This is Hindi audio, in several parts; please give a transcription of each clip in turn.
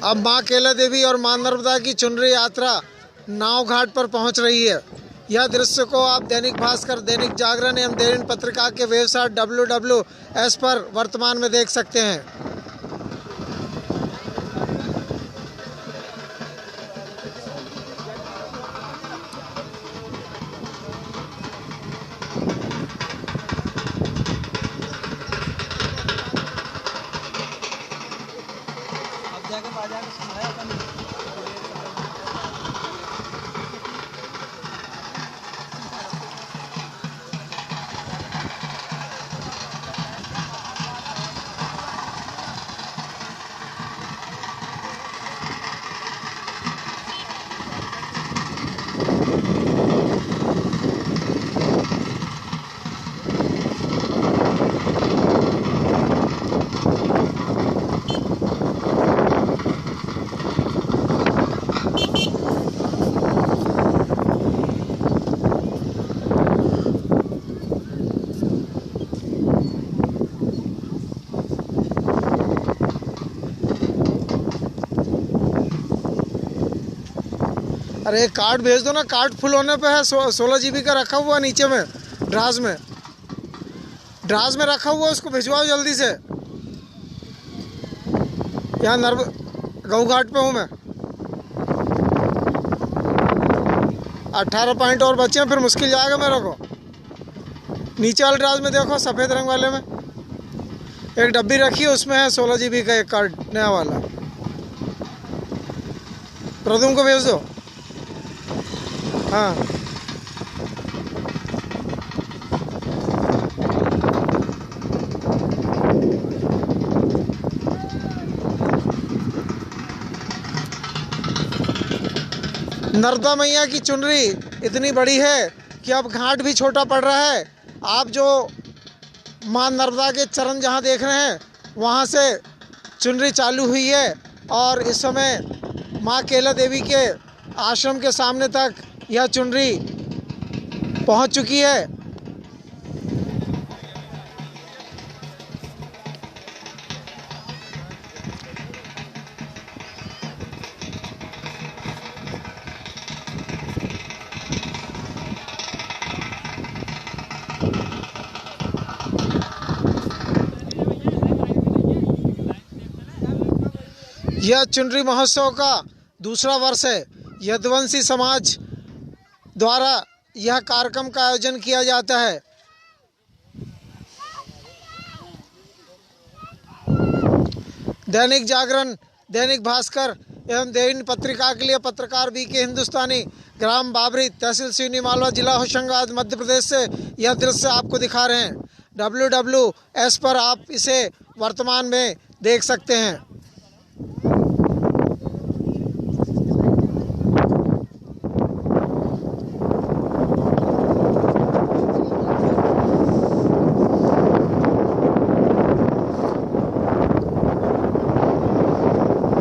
अब मां केला देवी और मां नर्मदा की चुनरी यात्रा नाव घाट पर पहुंच रही है। यह दृश्य को आप दैनिक भास्कर, दैनिक जागरण एवं दैनिक पत्रिका के वेबसाइट WWS पर वर्तमान में देख सकते हैं। अरे एक कार्ड भेज दो ना, कार्ड फुल होने पे है। 16 GB का रखा हुआ नीचे में ड्राज में रखा हुआ, उसको भिजवाओ जल्दी से। यहाँ गऊ घाट पे हूँ मैं। 18 पॉइंट और बचे हैं, फिर मुश्किल जाएगा मेरे को। नीचे वाले ड्राज में देखो, सफ़ेद रंग वाले में एक डब्बी रखी है, उसमें है 16 GB का एक कार्ड नया वाला। प्रदुम को भेज दो। हाँ, नर्मदा मैया की चुनरी इतनी बड़ी है कि अब घाट भी छोटा पड़ रहा है। आप जो मां नर्मदा के चरण जहां देख रहे हैं, वहां से चुनरी चालू हुई है और इस समय मां केला देवी के आश्रम के सामने तक यह चुनरी पहुंच चुकी है। यह चुनरी महोत्सव का दूसरा वर्ष है। यदुवंशी समाज द्वारा यह कार्यक्रम का आयोजन किया जाता है। दैनिक जागरण, दैनिक भास्कर एवं दैनिक पत्रिका के लिए पत्रकार BK हिंदुस्तानी, ग्राम बाबरी, तहसील सिवनी मालवा, जिला होशंगाबाद, मध्य प्रदेश से यह दृश्य आपको दिखा रहे हैं। WWS पर आप इसे वर्तमान में देख सकते हैं।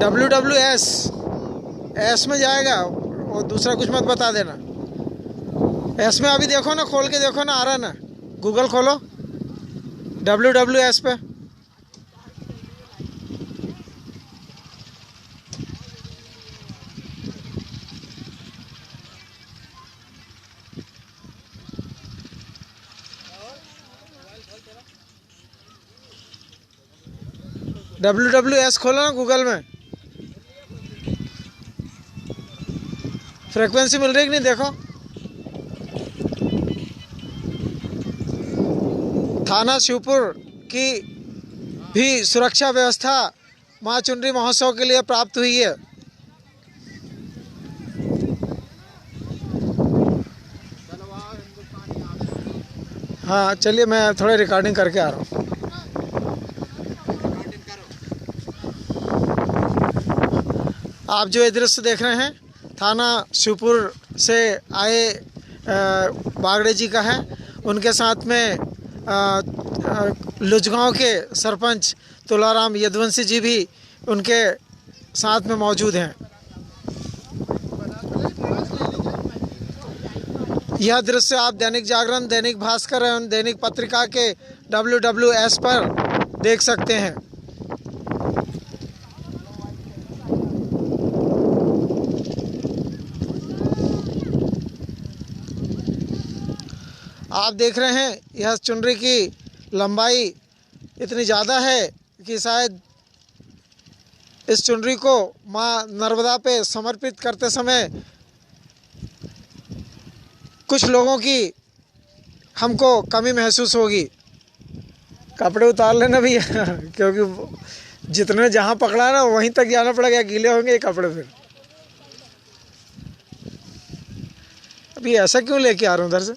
WWS में जाएगा, और दूसरा कुछ मत बता देना। एस में अभी देखो ना, खोल के देखो ना, आ रहा ना, गूगल खोलो WWS पे। WWS खोलो ना गूगल में। फ्रीक्वेंसी मिल रही कि नहीं देखो। थाना शिवपुर की भी सुरक्षा व्यवस्था मां चुनरी महोत्सव के लिए प्राप्त हुई है। हाँ चलिए, मैं थोड़ा रिकॉर्डिंग करके आ रहा हूँ। आप जो ये दृश्य देख रहे हैं, थाना शिवपुर से आए बागड़े जी का है। उनके साथ में लुजगांव के सरपंच तुलाराम यदुवंशी जी भी उनके साथ में मौजूद हैं। यह दृश्य आप दैनिक जागरण, दैनिक भास्कर एवं दैनिक पत्रिका के WWS पर देख सकते हैं। आप देख रहे हैं यह चुनरी की लंबाई इतनी ज़्यादा है कि शायद इस चुनरी को माँ नर्मदा पे समर्पित करते समय कुछ लोगों की हमको कमी महसूस होगी। कपड़े उतार लेना भैया क्योंकि जितने जहाँ पकड़ा ना वहीं तक जाना पड़ेगा, गीले होंगे ये कपड़े फिर। अभी ऐसा क्यों लेके आ रहा हूँ उधर से?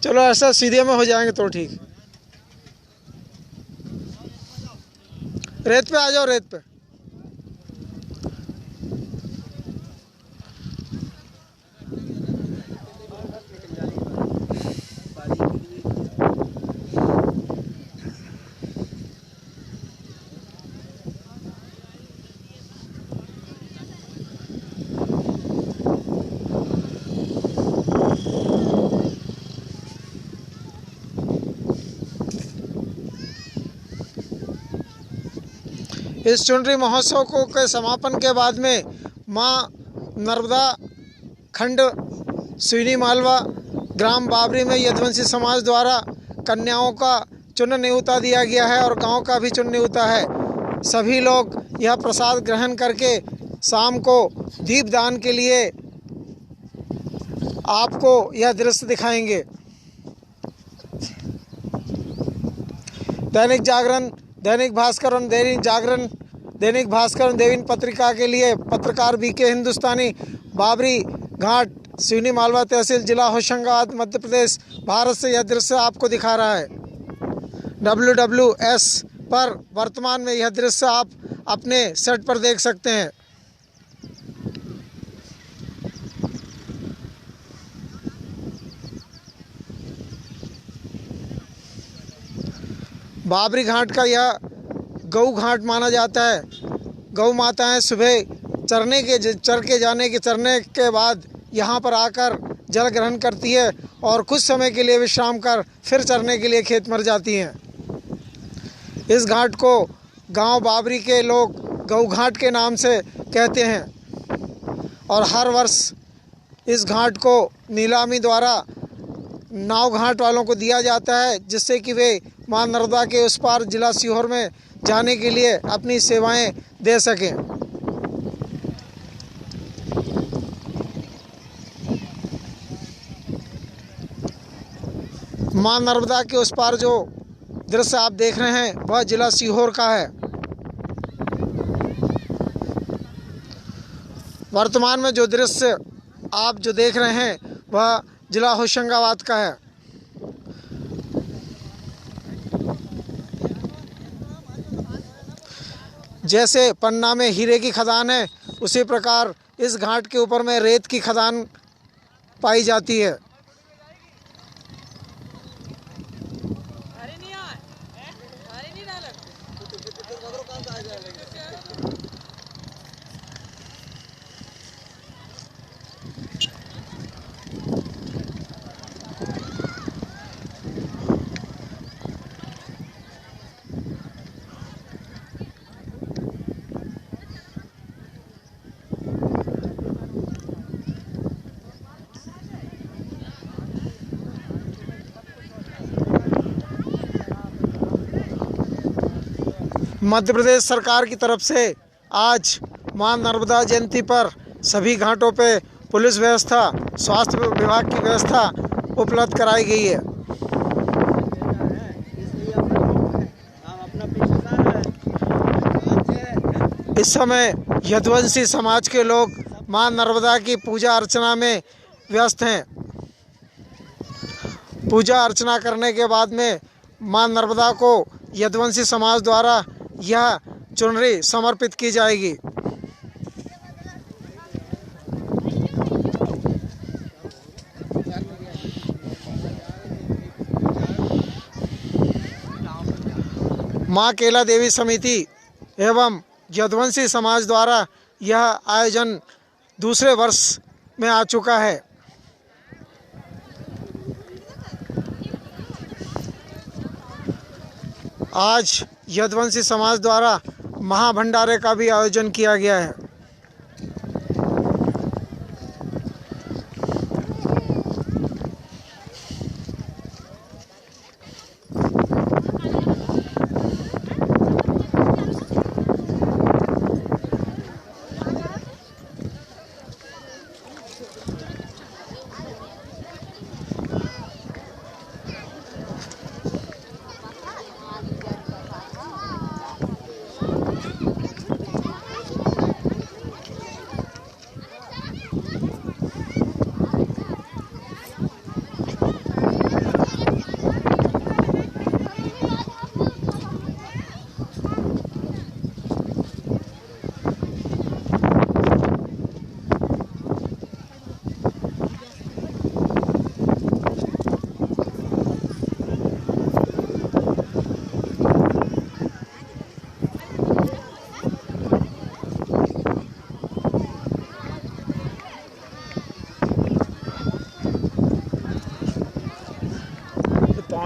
चलो ऐसा सीधे में हो जाएंगे तो ठीक। रेत पे आ जाओ, रेत पे। इस चुनरी महोत्सव को के समापन के बाद में माँ नर्मदा खंड सुईनी मालवा ग्राम बाबरी में यदुवंशी समाज द्वारा कन्याओं का चुन न्योता दिया गया है और गांव का भी चुन न्योता है। सभी लोग यह प्रसाद ग्रहण करके शाम को दीपदान के लिए आपको यह दृश्य दिखाएंगे। दैनिक जागरण, दैनिक भास्कर और दैनिक भास्कर और देवीन पत्रिका के लिए पत्रकार बीके हिंदुस्तानी, बाबरी घाट, सिवनी मालवा तहसील, जिला होशंगाबाद, मध्य प्रदेश, भारत से यह दृश्य आपको दिखा रहा है। WWS पर वर्तमान में यह दृश्य आप अपने सेट पर देख सकते हैं। बाबरी घाट का यह गौ घाट माना जाता है। गौ माताएं सुबह चरने के बाद यहाँ पर आकर जल ग्रहण करती है और कुछ समय के लिए विश्राम कर फिर चरने के लिए खेत मर जाती हैं। इस घाट को गांव बाबरी के लोग गौ घाट के नाम से कहते हैं और हर वर्ष इस घाट को नीलामी द्वारा नाव घाट वालों को दिया जाता है, जिससे कि वे मां नर्मदा के उस पार जिला सीहोर में जाने के लिए अपनी सेवाएं दे सकें। मां नर्मदा के उस पार जो दृश्य आप देख रहे हैं वह जिला सीहोर का है। वर्तमान में जो दृश्य आप जो देख रहे हैं वह जिला होशंगाबाद का है। जैसे पन्ना में हीरे की खदान है, उसी प्रकार इस घाट के ऊपर में रेत की खदान पाई जाती है। मध्य प्रदेश सरकार की तरफ से आज मां नर्मदा जयंती पर सभी घाटों पे पुलिस व्यवस्था, स्वास्थ्य विभाग की व्यवस्था उपलब्ध कराई गई है। इस समय यदुवंशी समाज के लोग मां नर्मदा की पूजा अर्चना में व्यस्त हैं। पूजा अर्चना करने के बाद में मां नर्मदा को यदुवंशी समाज द्वारा यह चुनरी समर्पित की जाएगी। मां केला देवी समिति एवं यदुवंशी समाज द्वारा यह आयोजन दूसरे वर्ष में आ चुका है। आज यदुवंशी समाज द्वारा महाभंडारे का भी आयोजन किया गया है।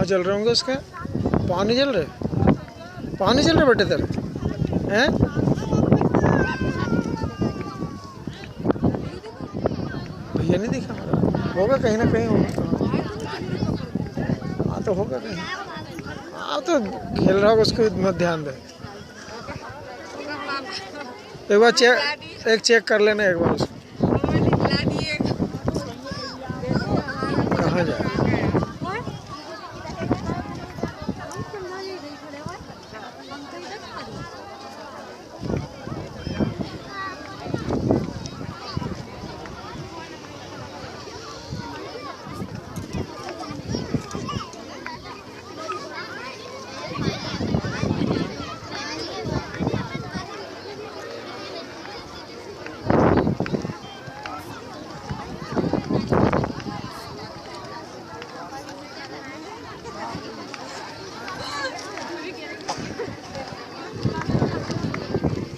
जल रहे होंगे उसके, पाँव नहीं जल रहे, पाँव नहीं जल रहे बेटे तेरे हैं? भैया नहीं दिखा हमारा, होगा कहीं ना कहीं होगा। हाँ तो होगा कहीं, हाँ तो खेल रहा होगा, उसको मत ध्यान दे। एक बार चेक कर लेना एक बार उसको, कहाँ जाए।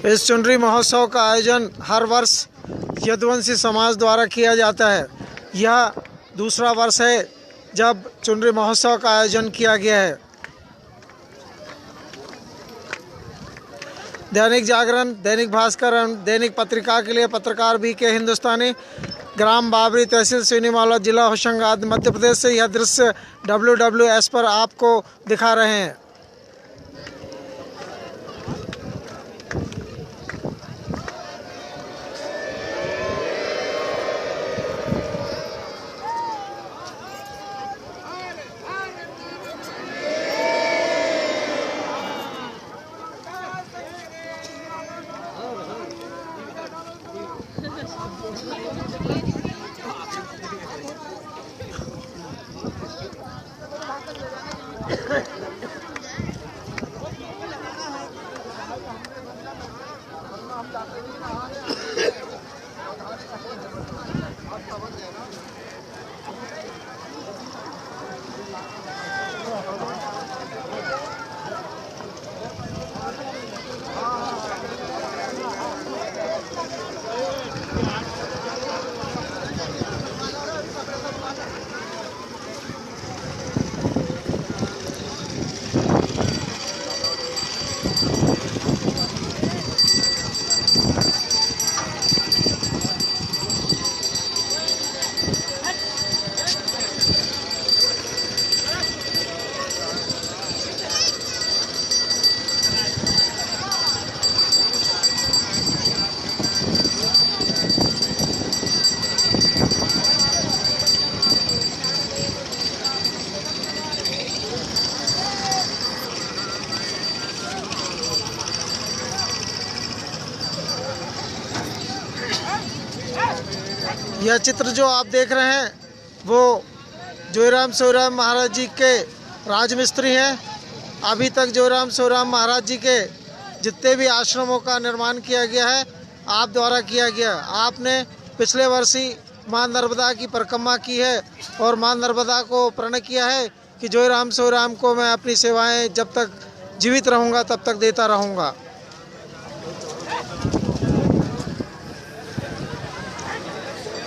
इस चुनरी महोत्सव का आयोजन हर वर्ष यदुवंशी समाज द्वारा किया जाता है। यह दूसरा वर्ष है जब चुनरी महोत्सव का आयोजन किया गया है। दैनिक जागरण, दैनिक भास्कर एवं दैनिक पत्रिका के लिए पत्रकार BK हिंदुस्तानी, ग्राम बाबरी, तहसील सिवनीमाला, जिला होशंगाबाद, मध्य प्रदेश से यह दृश्य WWS पर आपको दिखा रहे हैं। यह चित्र जो आप देख रहे हैं वो जोईराम सोईराम महाराज जी के राजमिस्त्री हैं। अभी तक जोईराम सोईराम महाराज जी के जितने भी आश्रमों का निर्माण किया गया है आप द्वारा किया गया। आपने पिछले वर्ष ही माँ नर्मदा की परिक्रमा की है और माँ नर्मदा को प्रण किया है कि जोईराम सोईराम को मैं अपनी सेवाएं जब तक जीवित रहूँगा तब तक देता रहूँगा।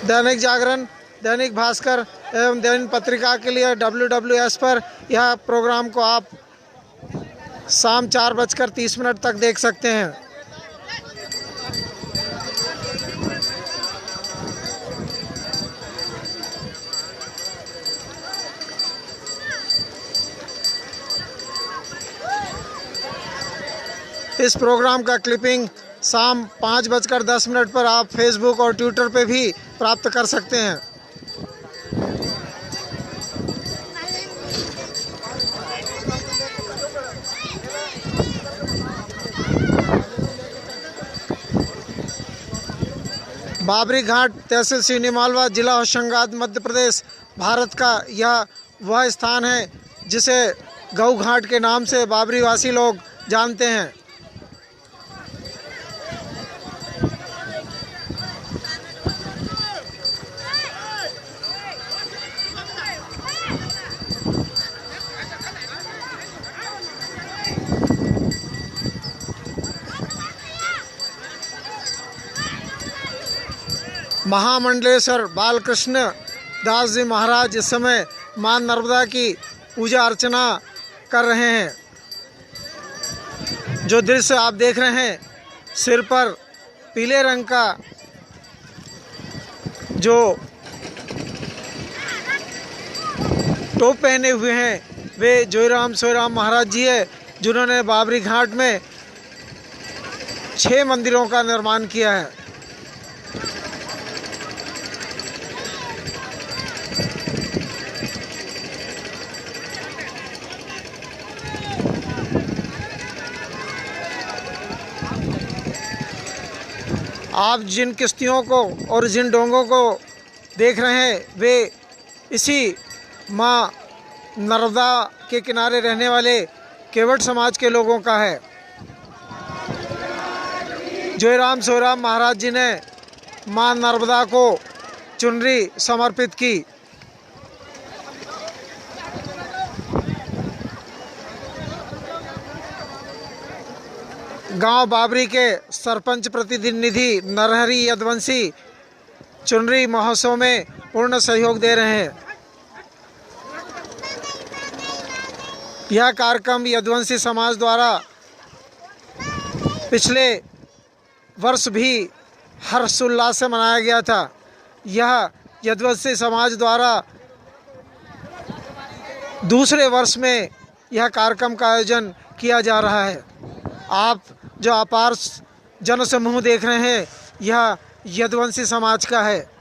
दैनिक जागरण, दैनिक भास्कर एवं दैनिक पत्रिका के लिए WWS पर यह प्रोग्राम को आप शाम 4:30 तक देख सकते हैं। इस प्रोग्राम का क्लिपिंग शाम 5:10 पर आप फेसबुक और ट्विटर पे भी प्राप्त कर सकते हैं। बाबरी घाट, तहसील सिवनीमालवा, जिला होशंगाबाद, मध्य प्रदेश, भारत का यह वह स्थान है जिसे गौ घाट के नाम से बाबरी वासी लोग जानते हैं। महामंडलेश्वर बालकृष्ण दास जी महाराज इस समय मां नर्मदा की पूजा अर्चना कर रहे हैं। जो दृश्य आप देख रहे हैं, सिर पर पीले रंग का जो टोप पहने हुए हैं वे जोईराम सोईराम महाराज जी है, जिन्होंने बाबरी घाट में 6 मंदिरों का निर्माण किया है। आप जिन किश्तियों को और जिन डोंगों को देख रहे हैं वे इसी माँ नर्मदा के किनारे रहने वाले केवट समाज के लोगों का है। जोईराम सोईराम महाराज जी ने माँ नर्मदा को चुनरी समर्पित की। गांव बाबरी के सरपंच प्रतिनिधि नरहरि यदुवंशी चुनरी महोत्सव में पूर्ण सहयोग दे रहे हैं। यह कार्यक्रम यदुवंशी समाज द्वारा पिछले वर्ष भी हर्षोल्लास से मनाया गया था। यह यदुवंशी समाज द्वारा दूसरे वर्ष में यह कार्यक्रम का आयोजन किया जा रहा है। आप जो अपार जनसमूह देख रहे हैं, यह यदुवंशी समाज का है।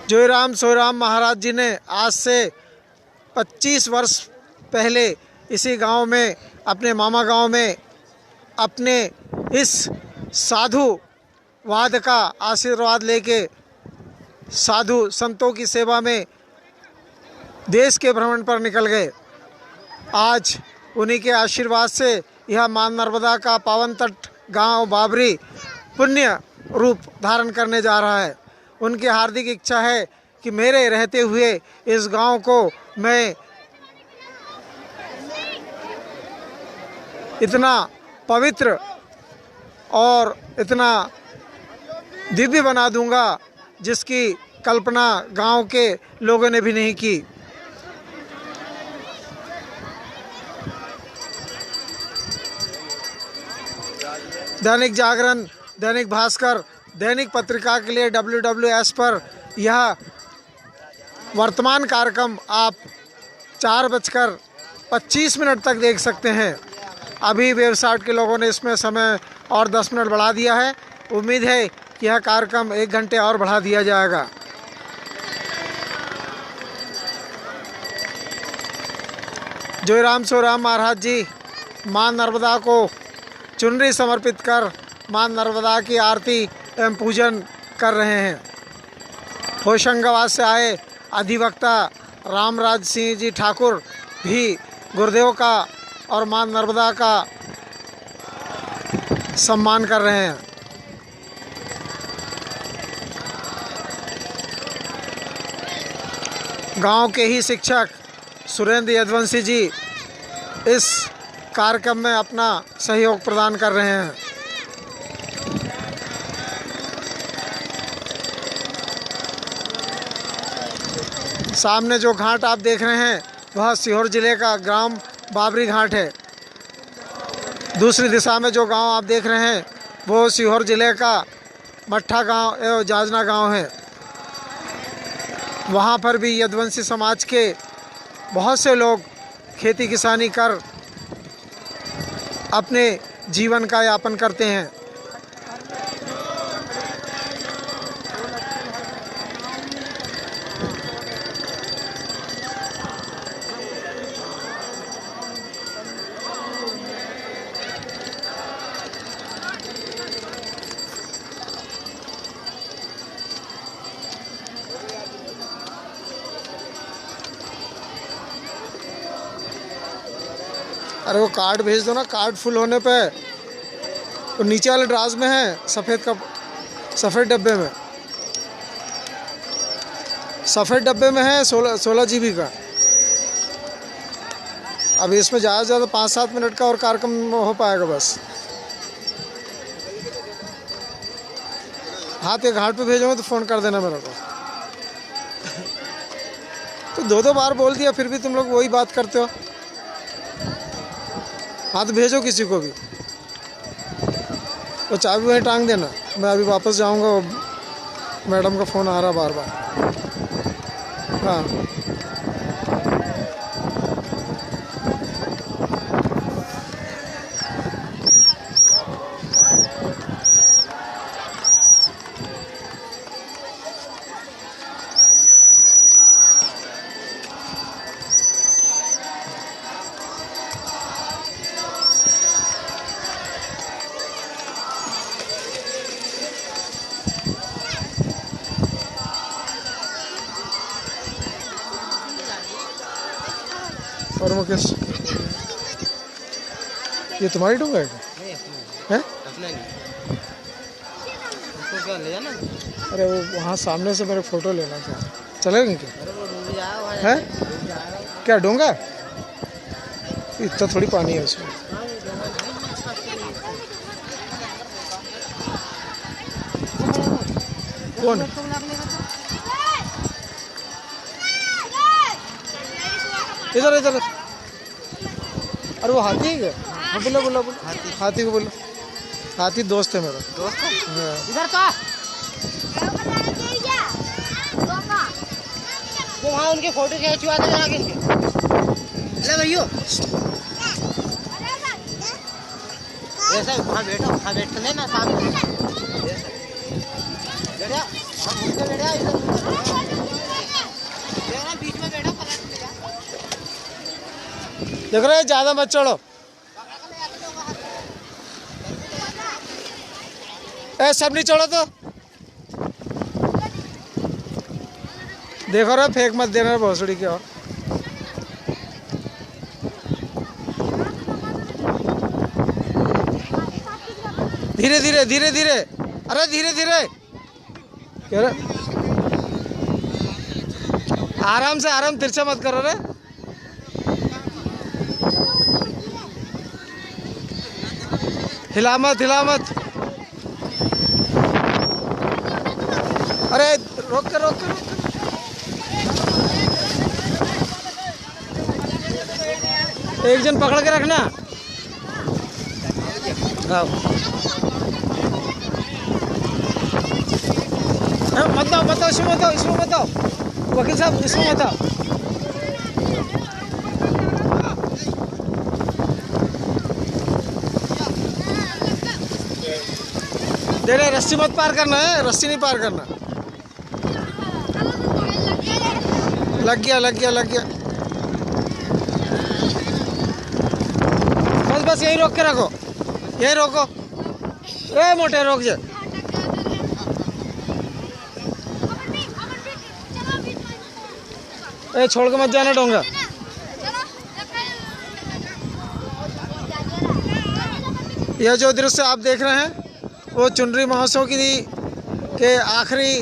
जोईराम सोईराम महाराज जी ने आज से 25 वर्ष पहले इसी गांव में, अपने मामा गांव में, अपने इस साधुवाद का आशीर्वाद लेके साधु संतों की सेवा में देश के भ्रमण पर निकल गए। आज उन्हीं के आशीर्वाद से यह मां नर्मदा का पावन तट गांव बाबरी पुण्य रूप धारण करने जा रहा है। उनकी हार्दिक इच्छा है कि मेरे रहते हुए इस गांव को मैं इतना पवित्र और इतना दिव्य बना दूंगा जिसकी कल्पना गांव के लोगों ने भी नहीं की। दैनिक जागरण, दैनिक भास्कर, दैनिक पत्रिका के लिए WWS पर यह वर्तमान कार्यक्रम आप 4:25 तक देख सकते हैं। अभी वेबसाइट के लोगों ने इसमें समय और 10 मिनट बढ़ा दिया है। उम्मीद है कि यह कार्यक्रम 1 घंटे और बढ़ा दिया जाएगा। जोईराम सोईराम महाराज जी मां नर्मदा को चुनरी समर्पित कर मां नर्मदा की आरती एवं पूजन कर रहे हैं। होशंगाबाद से आए अधिवक्ता रामराज सिंह जी ठाकुर भी गुरुदेव का और मां नर्मदा का सम्मान कर रहे हैं। गांव के ही शिक्षक सुरेंद्र यदुवंशी जी इस कार्यक्रम में अपना सहयोग प्रदान कर रहे हैं। सामने जो घाट आप देख रहे हैं वह सीहोर जिले का ग्राम बाबरी घाट है। दूसरी दिशा में जो गांव आप देख रहे हैं वो सीहोर जिले का मट्ठा गांव एवं जाजना गांव है। वहां पर भी यदुवंशी समाज के बहुत से लोग खेती किसानी कर अपने जीवन का यापन करते हैं। अरे वो कार्ड भेज दो ना, कार्ड फुल होने पे तो नीचे वाले ड्राज में है, सफ़ेद डब्बे में, सफ़ेद डब्बे में है 16 GB का। अब इसमें ज़्यादा से ज़्यादा 5-7 मिनट का और कार्यक्रम हो पाएगा बस। हाथ के घाट पे भेजूँगा तो फ़ोन कर देना मेरे को। तो दो दो बार बोल दिया फिर भी तुम लोग वही बात करते हो। हाथ भेजो किसी को भी, तो चाबी वहीं टांग देना। मैं अभी वापस जाऊंगा, मैडम का फ़ोन आ रहा बार बार। हाँ और मुकेश, ये तुम्हारी डोंगा है? हैं? अपना नहीं, उसको क्या ले जाना? अरे वो वहाँ सामने से मेरे फ़ोटो लेना था, चलेगा क्या? अरे वो डूब जाएगा है क्या डोंगा? इतना थोड़ी पानी है उसमें। कौन? इधर इधर। अरे वो हाथी है क्या? हाँ बोलो बोलो बोलो। हाथी को बोलो। हाथी दोस्त है मेरा। दोस्त है? हाँ। इधर का वो वहाँ उनके फोटो खिंचवा दे जाके इनके। ले भैया ऐसा वहाँ बैठो, वहाँ बैठ लेना सामने। बैठा हम उनसे बैठा इधर बीच में बैठा पलट ले जा। देख रहे ज़्यादा मत चढ़ो। ए सब नहीं चढ़ो तो। देखो रे फेंक मत देना भोसड़ी की। और धीरे धीरे धीरे धीरे। अरे धीरे धीरे आराम से, आराम, तिरछा मत करो रे। हिला मत हिला मत। अरे रोक कर रोक कर। एक जन पकड़ के रखना। हाँ। मत दो मत दो, इसमें मत दो, इसमें मत दो वकील साहब, इसमें मत दो। दे रहे, रस्सी मत पार करना है, रस्सी नहीं पार करना। लग गया लग गया लग गया। बस बस यही रोक के रखो, यही रोको। ए मोटे रोक जा। ए छोड़ के मत जाना डोंगा। यह जो दृश्य आप देख रहे हैं वो चुनरी महोत्सव के आखिरी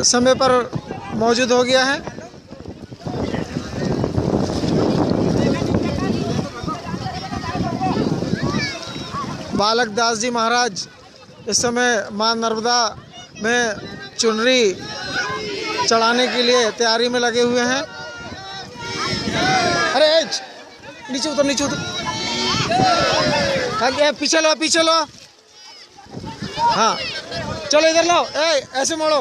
समय पर मौजूद हो गया है। बालक दास जी महाराज इस समय मां नर्मदा में चुनरी चढ़ाने के लिए तैयारी में लगे हुए हैं। अरे नीचे उतर, नीचे उतर। पीछे लो पीछे लो। हाँ चलो इधर लो। ऐसे मोड़ो।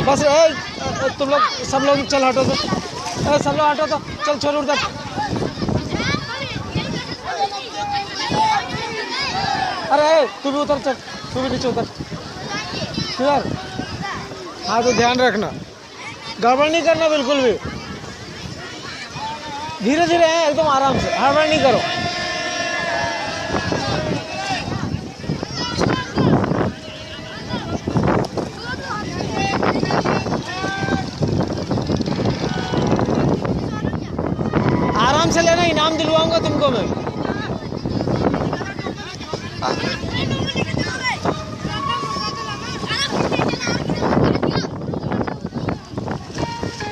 बस तुम लोग सब लोग चल हटो तो। सब लोग हटो तो। चल छोड़ उधर। अरे तू भी उतर, चल तू भी नीचे उतर। क्लियर? हाँ तो ध्यान रखना, गड़बड़ नहीं करना बिल्कुल भी। धीरे धीरे है, एकदम आराम से, हड़बड़ नहीं करो। आराम से लेना, इनाम दिलवाऊंगा तुमको मैं।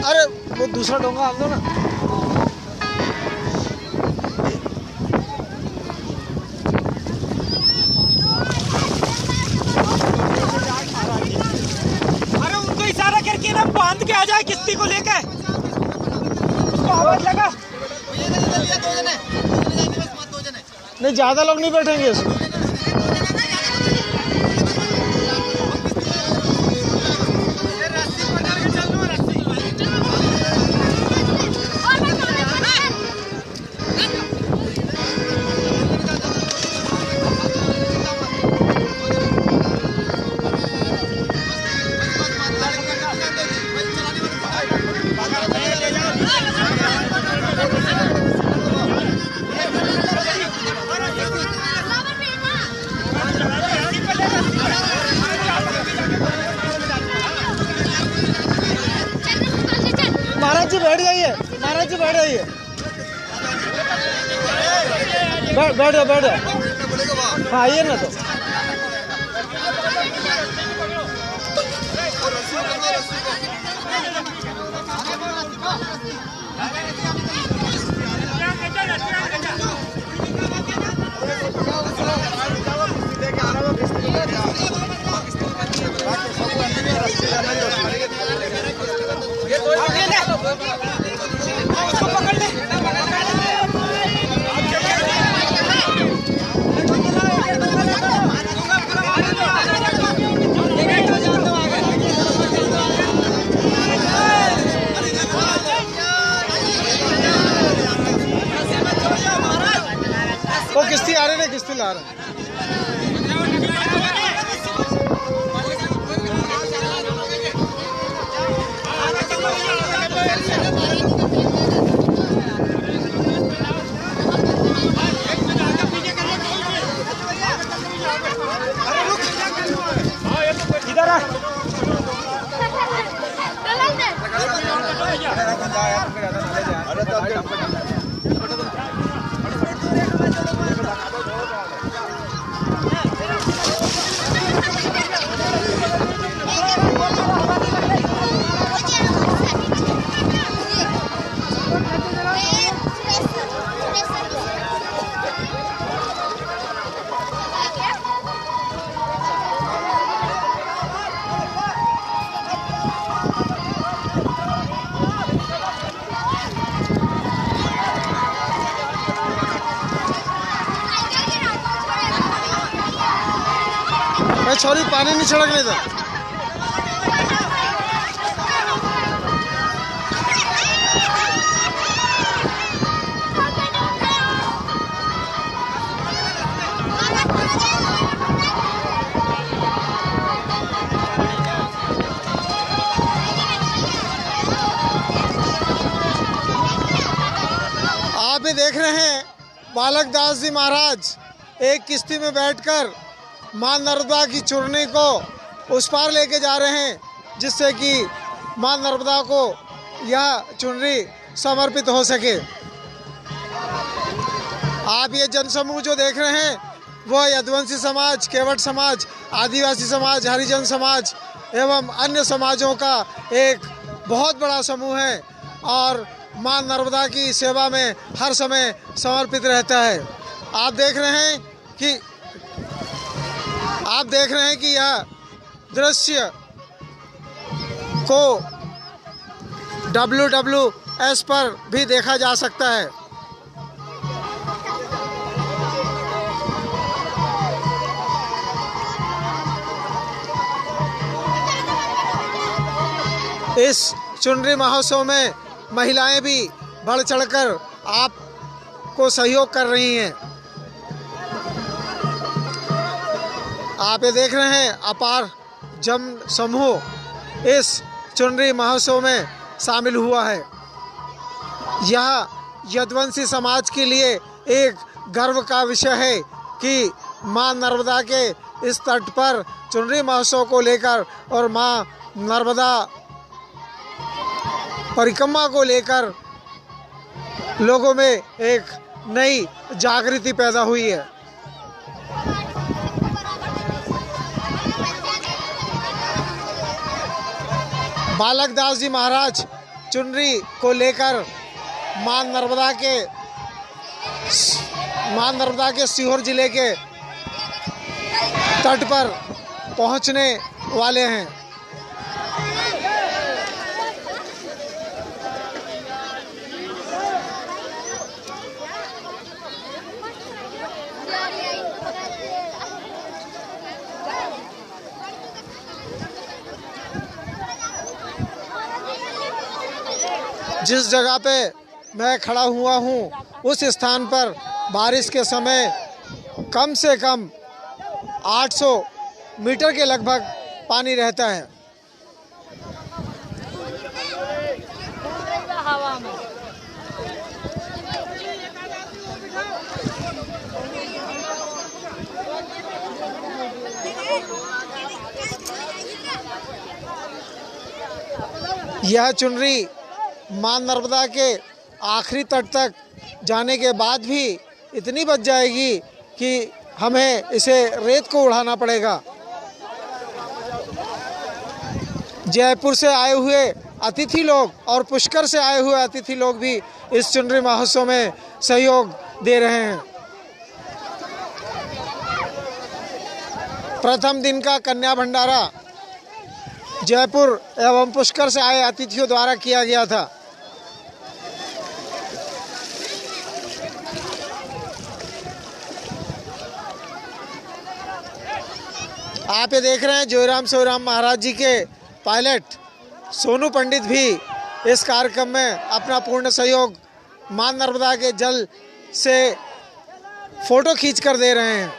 अरे वो दूसरा डोंगा आन दो ना। ज़्यादा लोग नहीं बैठेंगे इसमें? महाराज जी बैठ जाइए, महाराज जी बैठ जाइए, बैठ जाओ। हाँ आइए ना तो। वो किश्ती आ रही है, किश्ती ला रहे हैं। इधर आ। छोरी पानी नहीं छिड़कने दे। आप भी देख रहे हैं बालक दास जी महाराज एक किश्ती में बैठकर माँ नर्मदा की चूर्णी को उस पार लेके जा रहे हैं, जिससे कि माँ नर्मदा को यह चुनरी समर्पित हो सके। आप ये जनसमूह जो देख रहे हैं वह यदुवंशी समाज, केवट समाज, आदिवासी समाज, हरिजन समाज एवं अन्य समाजों का एक बहुत बड़ा समूह है और माँ नर्मदा की सेवा में हर समय समर्पित रहता है। आप देख रहे हैं कि यह दृश्य को WWS पर भी देखा जा सकता है। इस चुनरी महोत्सव में महिलाएं भी बढ़ चढ़कर आपको सहयोग कर रही हैं। आप ये देख रहे हैं अपार जन समूह इस चुनरी महोत्सव में शामिल हुआ है। यह यदुवंशी समाज के लिए एक गर्व का विषय है कि माँ नर्मदा के इस तट पर चुनरी महोत्सव को लेकर और माँ नर्मदा परिक्रमा को लेकर लोगों में एक नई जागृति पैदा हुई है। बालक दास जी महाराज चुनरी को लेकर माँ नर्मदा के सीहोर जिले के तट पर पहुंचने वाले हैं। जिस जगह पे मैं खड़ा हुआ हूँ उस स्थान पर बारिश के समय कम से कम 800 मीटर के लगभग पानी रहता है। यह चुनरी मां नर्मदा के आखिरी तट तक जाने के बाद भी इतनी बच जाएगी कि हमें इसे रेत को उड़ाना पड़ेगा। जयपुर से आए हुए अतिथि लोग और पुष्कर से आए हुए अतिथि लोग भी इस चुनरी महोत्सव में सहयोग दे रहे हैं। प्रथम दिन का कन्या भंडारा जयपुर एवं पुष्कर से आए अतिथियों द्वारा किया गया था। आप ये देख रहे हैं जोईराम सोईराम महाराज जी के पायलट सोनू पंडित भी इस कार्यक्रम में अपना पूर्ण सहयोग मां नर्मदा के जल से फोटो खींच कर दे रहे हैं।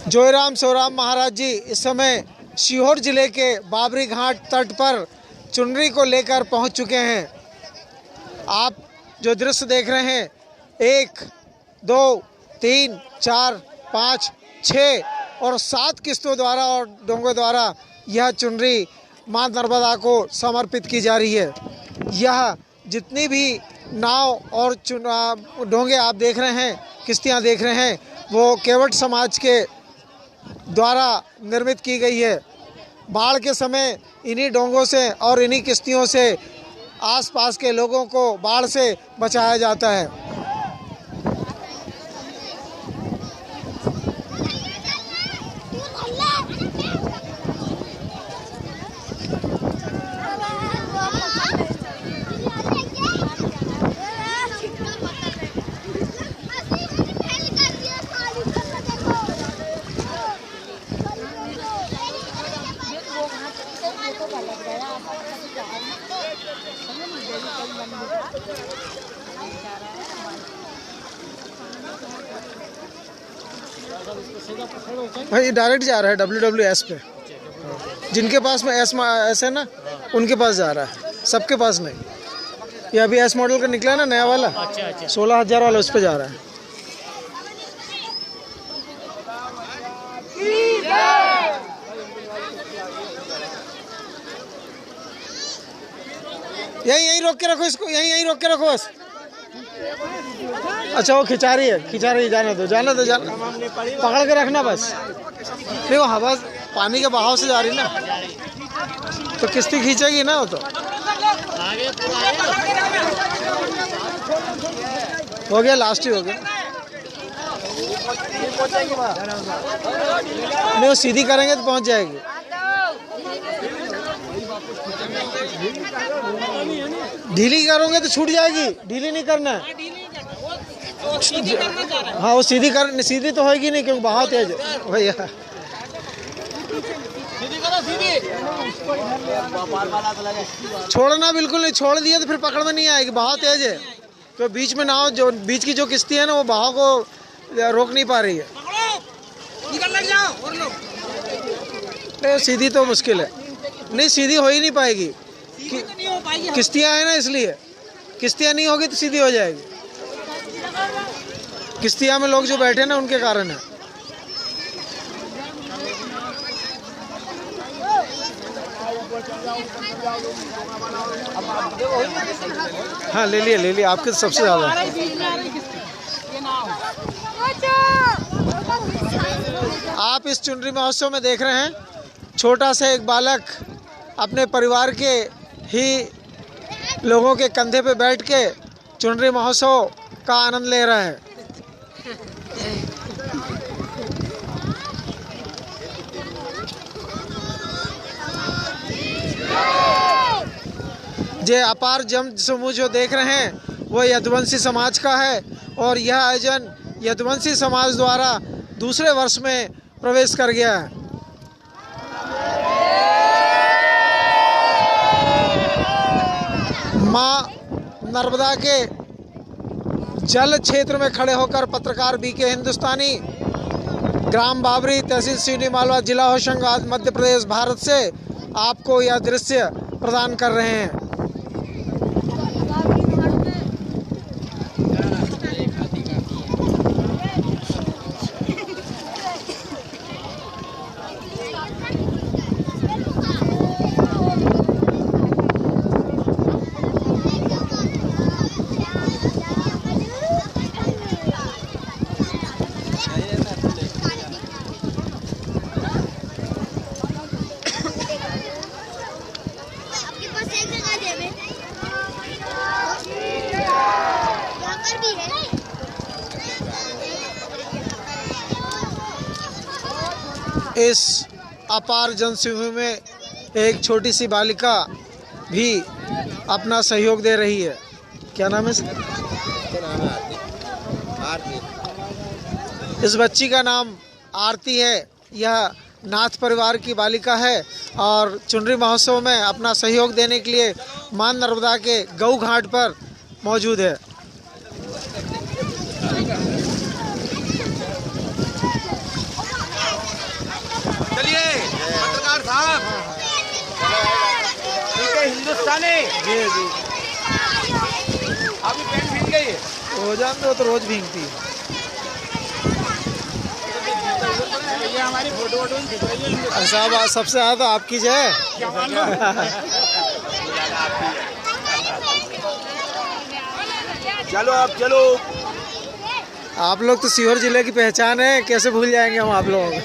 जोईराम सोईराम महाराज जी इस समय सीहोर जिले के बाबरी घाट तट पर चुनरी को लेकर पहुंच चुके हैं। आप जो दृश्य देख रहे हैं 1, 2, 3, 4, 5, 6 और 7 किस्तों द्वारा और डोंगों द्वारा यह चुनरी मां नर्मदा को समर्पित की जा रही है। यह जितनी भी नाव और डोंगे आप देख रहे हैं, किश्तियां देख रहे हैं, वो केवट समाज के द्वारा निर्मित की गई है। बाढ़ के समय इन्हीं डोंगों से और इन्हीं किश्तियों से आसपास के लोगों को बाढ़ से बचाया जाता है। भाई डायरेक्ट जा रहा है WWS पे। जिनके पास में एस है ना, उनके पास जा रहा है, सबके पास नहीं। ये अभी एस मॉडल का निकला है ना नया वाला, 16,000 वाला, उस पे जा रहा है। यहीं रोक के रखो इसको, यहीं रोक के रखो बस। अच्छा वो खिंचा रही है, जाने दो, पकड़ के रखना बस। नहीं वो हवा पानी के बहाव से जा रही ना, तो किश्ती खींचेगी ना वो। तो हो गया, लास्ट ही हो गया। नहीं वो सीधी करेंगे तो पहुंच जाएगी। ढीली करोगे तो छूट जाएगी, ढीली नहीं करना है। हाँ वो सीधी तो होगी नहीं क्योंकि बहाव तेज है भैया। छोड़ना बिल्कुल नहीं, छोड़ दिया तो फिर पकड़ में नहीं आएगी, बहाव तेज है। तो बीच में नाव, जो बीच की जो किश्ती है ना, वो बहाव को रोक नहीं पा रही है। नहीं सीधी तो मुश्किल है, नहीं सीधी हो ही नहीं पाएगी। किश्तियाँ है ना, इसलिए किश्तियाँ नहीं होगी तो सीधी हो जाएगी। किश्तियाँ में लोग जो बैठे ना, उनके कारण है। हाँ ले लिए आपके तो सबसे ज़्यादा। आप इस चुनरी महोत्सव में देख रहे हैं छोटा सा एक बालक अपने परिवार के ही लोगों के कंधे पे बैठ के चुनरी महोत्सव का आनंद ले रहा है। ये अपार जन समूह जो देख रहे हैं वो यदुवंशी समाज का है और यह आयोजन यदुवंशी समाज द्वारा दूसरे वर्ष में प्रवेश कर गया है। मां नर्मदा के जल क्षेत्र में खड़े होकर पत्रकार बीके हिंदुस्तानी ग्राम बाबरी, तहसील सिवनी मालवा, जिला होशंगाबाद, मध्य प्रदेश, भारत से आपको यह दृश्य प्रदान कर रहे हैं। इस अपार जनसमूह में एक छोटी सी बालिका भी अपना सहयोग दे रही है। क्या नाम है आरती। इस बच्ची का नाम आरती है। यह नाथ परिवार की बालिका है और चुनरी महोत्सव में अपना सहयोग देने के लिए मां नर्मदा के गऊ घाट पर मौजूद है। पत्रकार साहब ठीक है हिंदुस्तानी जी जी अभी पेन भीग गई है। हो जाते हो तो रोज भीगती है। ये हमारी फोटो वोटो खिंचवाइए। साहब सबसे ज़्यादा आपकी जय। चलो अब चलो। आप लोग तो सीहोर जिले की पहचान है, कैसे भूल जाएंगे हम आप लोगों को।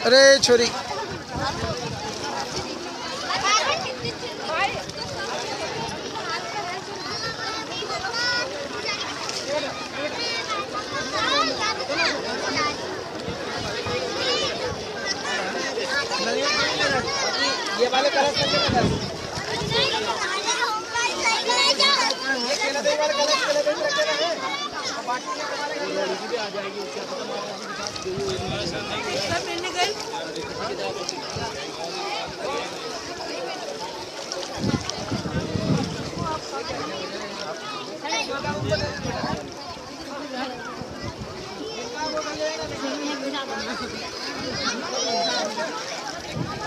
अरे छोरी ये वाले कलर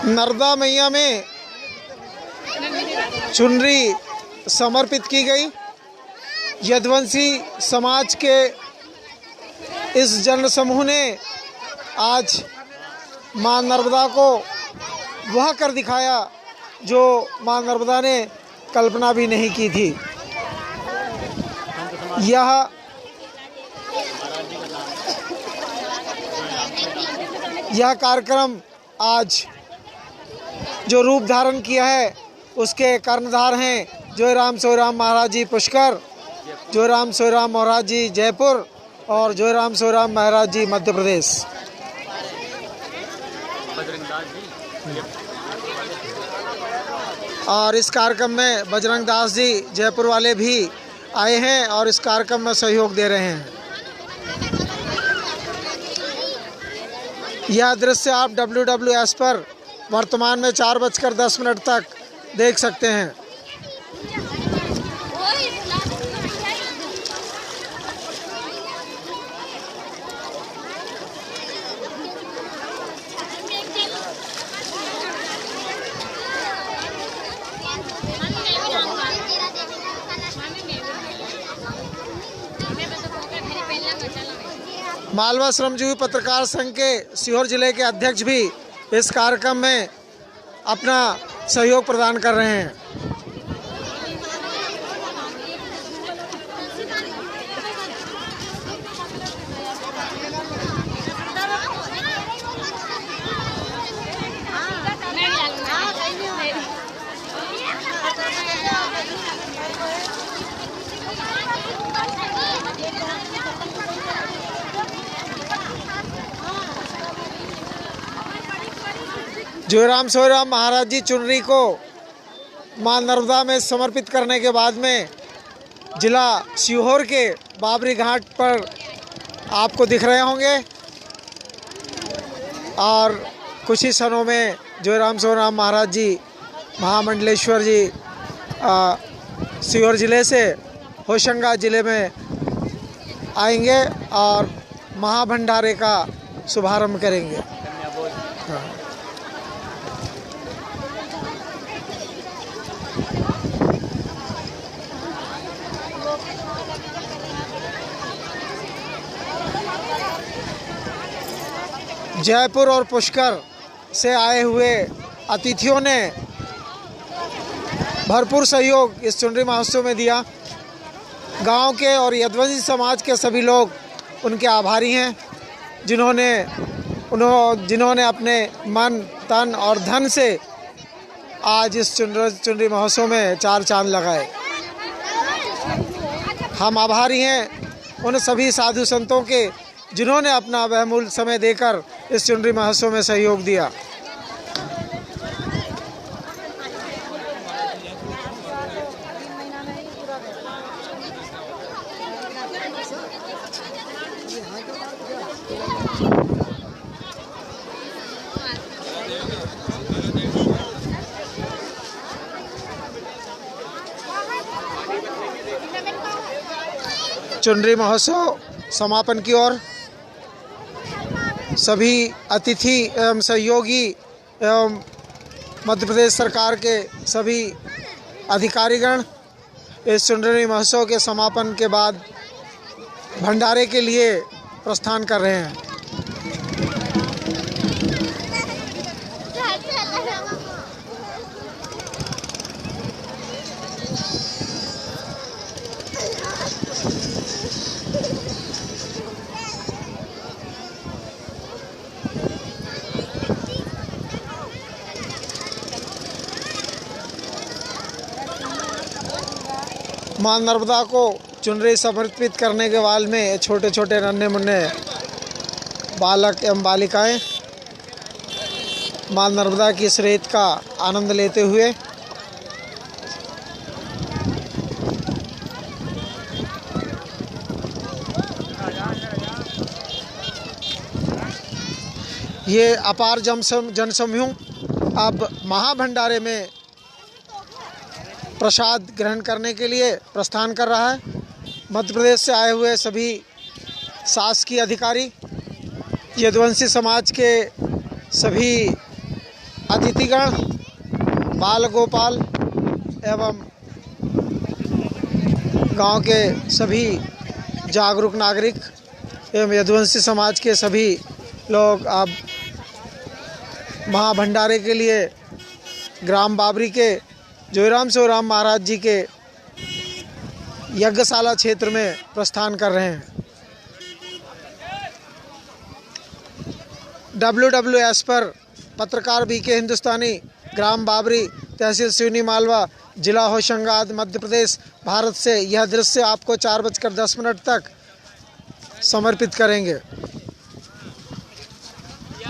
नर्मदा मैया में चुनरी समर्पित की गई। यदुवंशी समाज के इस जन समूह ने आज मां नर्मदा को वह कर दिखाया जो मां नर्मदा ने कल्पना भी नहीं की थी। यह कार्यक्रम आज जो रूप धारण किया है उसके कर्णधार हैं जोईराम सोईराम महाराज जी पुष्कर, जोईराम सोईराम महाराज जी जयपुर और जोईराम सोईराम महाराज जी मध्य प्रदेश। और इस कार्यक्रम में बजरंग दास जी जयपुर वाले भी आए हैं और इस कार्यक्रम में सहयोग दे रहे हैं। यह दृश्य आप WWS पर वर्तमान में 4:10 तक देख सकते हैं। मालवा श्रमजीवी पत्रकार संघ के सीहोर जिले के अध्यक्ष भी इस कार्यक्रम में अपना सहयोग प्रदान कर रहे हैं। जोईराम सोईराम महाराज जी चुनरी को मां नर्मदा में समर्पित करने के बाद में जिला सीहोर के बाबरी घाट पर आपको दिख रहे होंगे और कुछ ही क्षणों में जोईराम सोईराम महाराज जी महामंडलेश्वर जी सीहोर ज़िले से होशंगाबाद ज़िले में आएंगे और महाभंडारे का शुभारंभ करेंगे। हाँ। जयपुर और पुष्कर से आए हुए अतिथियों ने भरपूर सहयोग इस चुनरी महोत्सव में दिया। गांव के और यदुवंशी समाज के सभी लोग उनके आभारी हैं, जिन्होंने अपने मन तन और धन से आज इस चुनरी महोत्सव में चार चांद लगाए। हम आभारी हैं उन सभी साधु संतों के जिन्होंने अपना बहुमूल्य समय देकर इस चुनरी महोत्सव में सहयोग दिया। चुनरी महोत्सव समापन की ओर सभी अतिथि एवं सहयोगी एवं मध्य प्रदेश सरकार के सभी अधिकारीगण इस चुनरी महोत्सव के समापन के बाद भंडारे के लिए प्रस्थान कर रहे हैं। मां नर्मदा को चुनरी समर्पित करने के बाद में छोटे छोटे नन्हे मुन्ने बालक एवं बालिकाएं मां नर्मदा की इस रेत का आनंद लेते हुए ये अपार जनसमूह अब महाभंडारे में प्रसाद ग्रहण करने के लिए प्रस्थान कर रहा है। मध्य प्रदेश से आए हुए सभी शासकीय अधिकारी, यदुवंशी समाज के सभी अतिथिगण, बाल गोपाल एवं गांव के सभी जागरूक नागरिक एवं यदुवंशी समाज के सभी लोग अब महाभंडारे के लिए ग्राम बाबरी के जोईराम सोईराम महाराज जी के यज्ञशाला क्षेत्र में प्रस्थान कर रहे हैं। WWS पर पत्रकार BK हिंदुस्तानी, ग्राम बाबरी, तहसील सिवनी मालवा, जिला होशंगाबाद, मध्य प्रदेश, भारत से यह दृश्य आपको 4:10 तक समर्पित करेंगे।